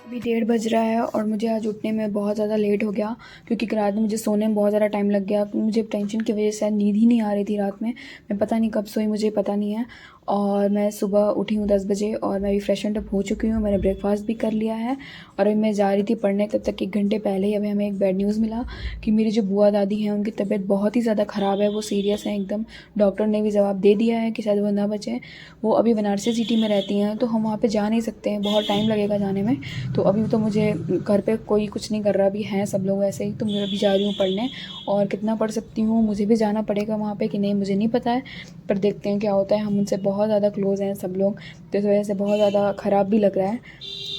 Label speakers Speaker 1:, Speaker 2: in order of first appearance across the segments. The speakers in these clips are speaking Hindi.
Speaker 1: अभी 1:30 बज रहा है और मुझे आज उठने में बहुत ज़्यादा लेट हो गया क्योंकि रात में मुझे सोने में बहुत ज़्यादा टाइम लग गया। मुझे टेंशन की वजह से नींद ही नहीं आ रही थी रात में। मैं पता नहीं कब सोई, मुझे पता नहीं है। और मैं सुबह उठी हूँ 10 बजे और मैं अभी फ्रेश एंड अप हो चुकी हूँ। मैंने ब्रेकफास्ट भी कर लिया है और अभी मैं जा रही थी पढ़ने, तब तक 1 घंटे पहले ही अभी हमें एक बैड न्यूज़ मिला कि मेरी जो बुआ दादी हैं उनकी तबीयत बहुत ही ज़्यादा ख़राब है, वो सीरियस है एकदम। डॉक्टर ने भी जवाब दे दिया है कि शायद वो ना बचें। वो अभी बनारसी सिटी में रहती हैं तो हम वहाँ पे जा नहीं सकते हैं, बहुत टाइम लगेगा जाने में। तो अभी तो मुझे घर पे कोई कुछ नहीं कर रहा, अभी हैं सब लोग ऐसे ही, तो मैं अभी जा रही हूँ पढ़ने। और कितना पढ़ सकती हूँ, मुझे भी जाना पड़ेगा वहाँ पे कि नहीं मुझे नहीं पता है, पर देखते हैं क्या होता है। हम उनसे बहुत ज़्यादा क्लोज़ हैं सब लोग, तो इस वजह से बहुत ज़्यादा ख़राब भी लग रहा है।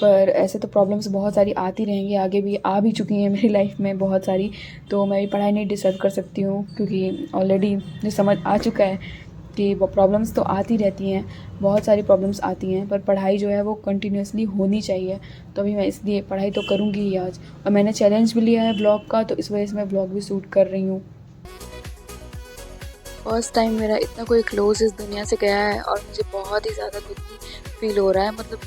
Speaker 1: पर ऐसे तो प्रॉब्लम्स बहुत सारी आती रहेंगी, आगे भी आ भी चुकी हैं मेरी लाइफ में बहुत सारी। तो मैं भी पढ़ाई नहीं डिस्टर्ब कर सकती हूँ क्योंकि ऑलरेडी जो समझ आ चुका है कि वो प्रॉब्लम्स तो आती रहती हैं, बहुत सारी प्रॉब्लम्स आती हैं, पर पढ़ाई जो है वो कंटिन्यूअसली होनी चाहिए। तो अभी मैं इसलिए पढ़ाई तो करूँगी ही आज। और मैंने चैलेंज भी लिया है ब्लॉग का, तो इस वजह से मैं ब्लॉग भी शूट कर रही हूँ।
Speaker 2: फर्स्ट टाइम मेरा इतना कोई क्लोज़ इस दुनिया से गया है और मुझे बहुत ही ज़्यादा दुखी फ़ील हो रहा है। मतलब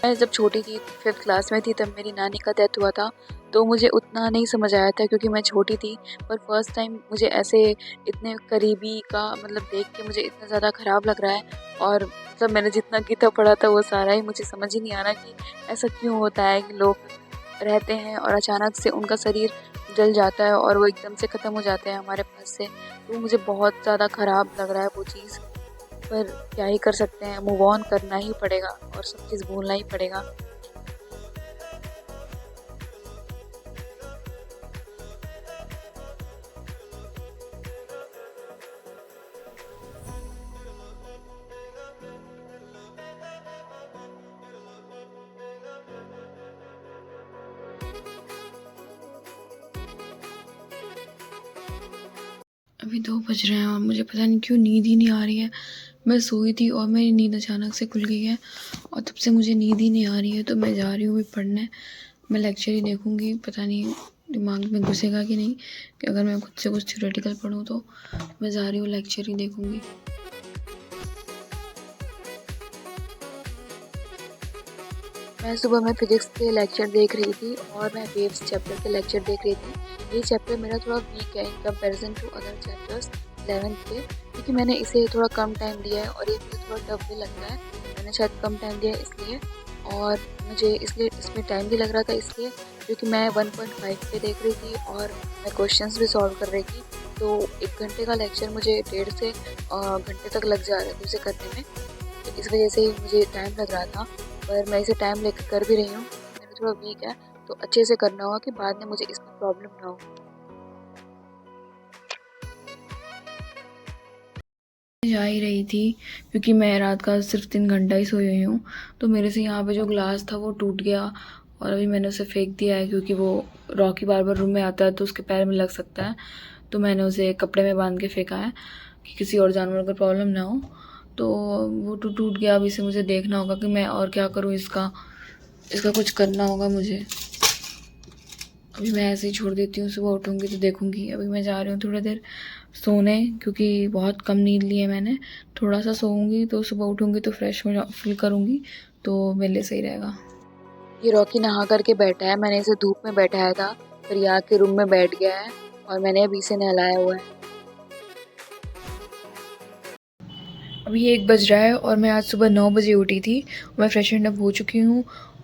Speaker 2: मैं जब छोटी थी, 5th क्लास में थी, तब मेरी नानी का डेथ हुआ था। तो मुझे उतना नहीं समझ आया था क्योंकि मैं छोटी थी। पर फर्स्ट टाइम मुझे ऐसे इतने करीबी का मतलब देख के मुझे इतना ज़्यादा ख़राब लग रहा है। और मतलब मैंने जितना गीता पढ़ा था वो सारा ही मुझे समझ ही नहीं आ रहा कि ऐसा क्यों होता है कि लोग रहते हैं और अचानक से उनका शरीर जल जाता है और वो एकदम से ख़त्म हो जाते हैं हमारे पास से। तो मुझे बहुत ज़्यादा ख़राब लग रहा है वो चीज़। पर क्या ही कर सकते हैं, मूव ऑन करना ही पड़ेगा और सब चीज़ भूलना ही पड़ेगा।
Speaker 1: अभी 2 बज रहे हैं और मुझे पता नहीं क्यों नींद ही नहीं आ रही है। मैं सोई थी और मेरी नींद अचानक से खुल गई है और तब से मुझे नींद ही नहीं आ रही है। तो मैं जा रही हूँ अभी पढ़ने। मैं लेक्चर ही देखूँगी, पता नहीं दिमाग में घुसेगा कि नहीं, कि अगर मैं खुद से कुछ थ्योरेटिकल पढूँ तो। मैं जा रही हूँ लेक्चर ही देखूँगी।
Speaker 2: मैं सुबह में फिज़िक्स के लेक्चर देख रही थी और मैं वेव्स चैप्टर के लेक्चर देख रही थी। ये चैप्टर मेरा थोड़ा वीक है in comparison to other chapters 11th के, क्योंकि मैंने इसे थोड़ा कम टाइम दिया है और ये मुझे थोड़ा टफ भी लगता है। मैंने शायद कम टाइम दिया है इसलिए, और मुझे इसलिए इसमें टाइम भी लग रहा था इसलिए क्योंकि मैं 1.5 पे देख रही थी और मैं क्वेश्चंस भी सॉल्व कर रही थी। तो 1 घंटे का लेक्चर मुझे 1.5 से घंटे तक लग जा रहा था उसे करने में। तो इस वजह से ही मुझे टाइम लग रहा था, पर मैं इसे टाइम लेकर कर भी रही हूँ। मेरा थोड़ा वीक है तो अच्छे से करना होगा कि बाद में मुझे इसमें प्रॉब्लम ना हो।
Speaker 1: जा ही रही थी क्योंकि मैं रात का सिर्फ 3 घंटा ही सोई हुई हूँ। तो मेरे से यहाँ पे जो ग्लास था वो टूट गया और अभी मैंने उसे फेंक दिया है क्योंकि वो रॉकी बार बार रूम में आता है तो उसके पैर में लग सकता है। तो मैंने उसे कपड़े में बांध के फेंका है कि किसी और जानवर को प्रॉब्लम ना हो। तो वो तो टूट गया, अभी से मुझे देखना होगा कि मैं और क्या करूँ इसका। इसका कुछ करना होगा मुझे। अभी मैं ऐसे ही छोड़ देती हूँ, सुबह उठूँगी तो देखूँगी। अभी मैं जा रही हूँ थोड़ी देर सोने क्योंकि बहुत कम नींद ली है मैंने। थोड़ा सा सोऊंगी तो सुबह उठूँगी तो फ्रेश हो फील करूँगी, तो मेरे लिए सही रहेगा।
Speaker 2: ये रॉकी नहा करके बैठा है, मैंने इसे धूप में बैठाया था, फिर ये आके रूम में बैठ गया है और मैंने अभी इसे नहलाया हुआ है।
Speaker 1: अभी 1 बज रहा है और मैं आज सुबह 9 बजे उठी थी। मैं फ्रेश एंड अप हो चुकी हूँ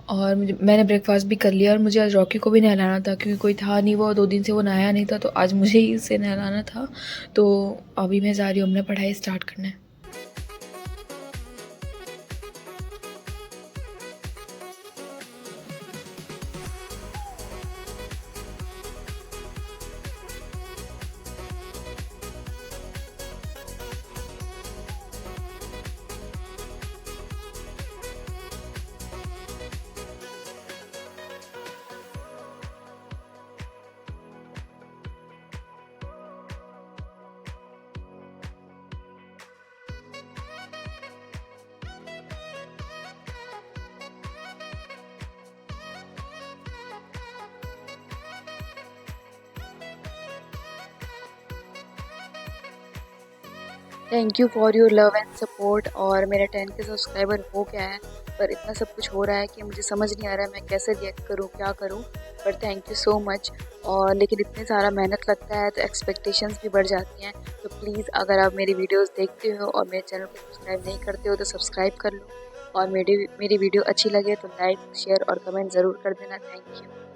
Speaker 1: और मैंने ब्रेकफास्ट भी कर लिया और मुझे आज रॉकी को भी नहलाना था क्योंकि कोई था नहीं, वो 2 दिन से वो नहाया नहीं था, तो आज मुझे ही उसे नहलाना था। तो अभी मैं जा रही हूँ अपने पढ़ाई स्टार्ट करने।
Speaker 2: Thank you for your love and support. और मेरा 10 के सब्सक्राइबर हो गया है, पर इतना सब कुछ हो रहा है कि मुझे समझ नहीं आ रहा है मैं कैसे रिएक्ट करूँ, क्या करूँ। पर थैंक यू सो मच। और लेकिन इतने सारा मेहनत लगता है तो एक्सपेक्टेशंस भी बढ़ जाती हैं। तो प्लीज़ अगर आप मेरी वीडियोस देखते हो और मेरे चैनल को सब्सक्राइब नहीं करते हो तो सब्सक्राइब कर लो, और मेरी वीडियो अच्छी लगे तो लाइक, शेयर और कमेंट ज़रूर कर देना। Thank you.